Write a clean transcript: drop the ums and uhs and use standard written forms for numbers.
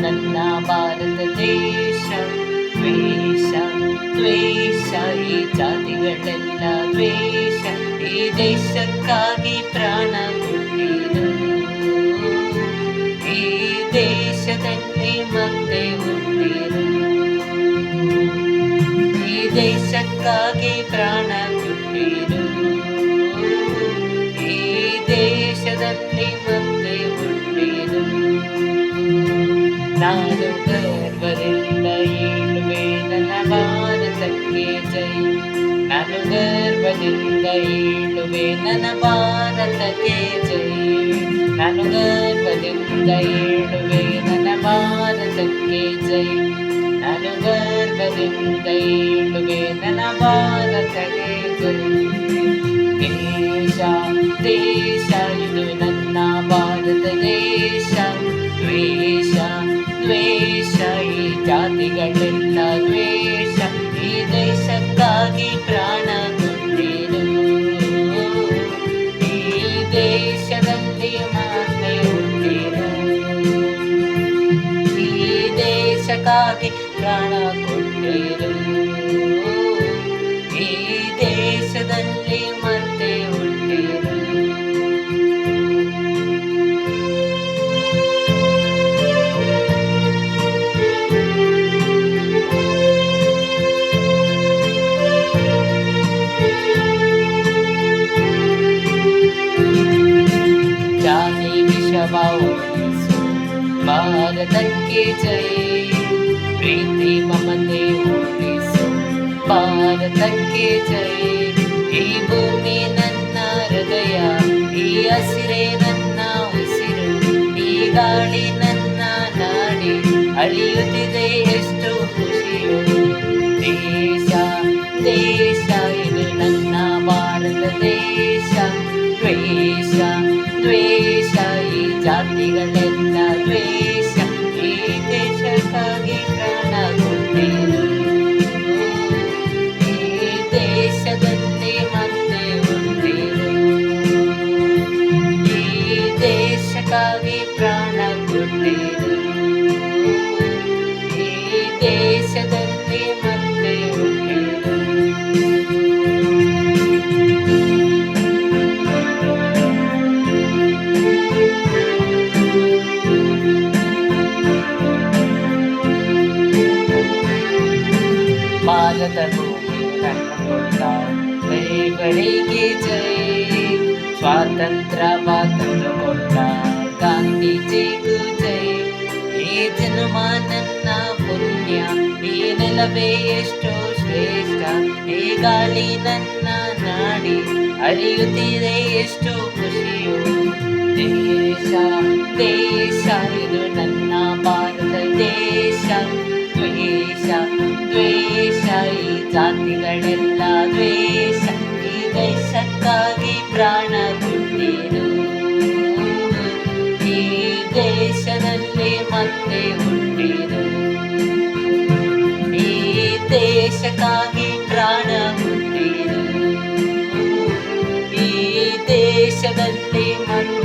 ನನ್ನ ಭಾರತ ದೇಶ. ದ್ವೇಷ ದ್ವೇಷ ಈ ಜಾತಿಗಳೆಲ್ಲ ದ್ವೇಷ. ಈ ದೇಶಕ್ಕಾಗಿ ಪ್ರಾಣ ಕೊಟ್ಟಿರು. ಈ ದೇಶದಲ್ಲಿ ಮತ್ತೆ ಹುಟ್ಟಿರು. ಈ ದೇಶಕ್ಕಾಗಿ ಪ್ರಾಣ ಕೊಟ್ಟಿರು. ಈ ದೇಶದಲ್ಲಿ ಮತ್ತೆ ಹುಟ್ಟಿರು. ನಾನು ಗರ್ವದಿಂದ ಹೇಳುವೆ ನನ್ನ ಭಾರತಕ್ಕೆ ಜೈ. ನಾನು ಗರ್ವದಿಂದ ಹೇಳುವೆ ನನ್ನ ಭಾರತಕ್ಕೆ ಜೈ. ನಾನು ಗರ್ವದಿಂದ ಹೇಳುವೆ ನನ್ನ ಭಾರತಕ್ಕೆ ಜೈ. ನಾನು ಗರ್ವದಿಂದ ಹೇಳುವೆ ನನ್ನ ಭಾರತಕ್ಕೆ ಜೈ. ದೇಶ ದೇಶ ಇದು ನನ್ನ ಭಾರತ ದೇಶ. ದ್ವೇಷ ದ್ವೇಷ ಈ ಜಾತಿಗಳೆಲ್ಲ ದ್ವೇಷ. ಈ ದೇಶಕ್ಕಾಗಿ ಪ್ರಾಣ ಕೊಟ್ಟಿರು. ಈ ದೇಶದಲ್ಲಿ ಮತ್ತೆ ಹುಟ್ಟಿರು. ಈ ದೇಶಕ್ಕಾಗಿ ಪ್ರಾಣ ಕೊಟ್ಟಿರು. ಈ ದೇಶದಲ್ಲಿ ಮತ್ತೆ ಹುಟ್ಟಿರು. ಜಾತಿ ವಿಷವ ಓಡಿಸು ಭಾರತಕ್ಕೆ ಜೈ. ಪ್ರೀತಿ ಮಮತೆ ಓಡಿಸು ಭಾರತಕ್ಕೆ ಜೈ. ಈ ಭೂಮಿ ನನ್ನ ಹೃದಯ, ಈ ಹಸಿರೇ ನನ್ನ ಉಸಿರು. ಈ ಗಾಳಿ ನನ್ನ ನಾಡಿ, ಅಳಿಯುತ್ತಿದೆ ಎಷ್ಟು ಖುಷಿಯು. ದೇಶ ದೇಶ ಇದು ನನ್ನ ಭಾರತ ದೇಶ. ದ್ವೇಷ ದ್ವೇಷ ಈ ಜಾತಿಗಳೆಲ್ಲ ದ್ವೇಷ. ಈ ದೇಶಕ್ಕಾಗಿ ಪ್ರಾಣ ಕೊಟ್ಟಿರು. ಈ ದೇಶದಲ್ಲಿ ಮತ್ತೆ ಹುಟ್ಟಿರು. ಈ ದೇಶಕ್ಕಾಗಿ ಪ್ರಾಣ ಕೊಟ್ಟಿರು. ಈ ದೇಶದಲ್ಲಿ ಮತ್ತೆ ಹುಟ್ಟಿರು. ಭಾರತ ಭೂಮಿ ನನ್ನ ಕೊಟ್ಟ ದೇವರಿಗೆ ಜೈ. ಸ್ವಾತಂತ್ರ್ಯವ ತಂದುಕೊಟ್ಟ ಗಾಂಧೀಜಿಗೂ ಜೈ. ಈ ಜನ್ಮ ನನ್ನ ಪುಣ್ಯ, ಈ ನೆಲವೇ ಎಷ್ಟೋ ಶ್ರೇಷ್ಠ. ಈ ಗಾಳಿ ನನ್ನ ನಾಡಿ, ಅರಿಯುತ್ತಿದೆ ಎಷ್ಟು ಖುಷಿಯು. ದೇಶ ದೇಶ ಇದು ನನ್ನ ಭಾರತ ದೇಶ. ದ್ವೇಷ ದ್ವೇಷ ಈ ಜಾತಿಗಳೆಲ್ಲ ದ್ವೇಷ. ಈ ದೇಶಕ್ಕಾಗಿ ಪ್ರಾಣ ಕೊಟ್ಟಿರು. ಈ ದೇಶದಲ್ಲಿ ಮತ್ತೆ ಹುಟ್ಟಿರು. ಈ ದೇಶಕ್ಕಾಗಿ ಪ್ರಾಣ ಕೊಟ್ಟಿರು. ಈ ದೇಶದಲ್ಲಿ ಮತ್ತೆ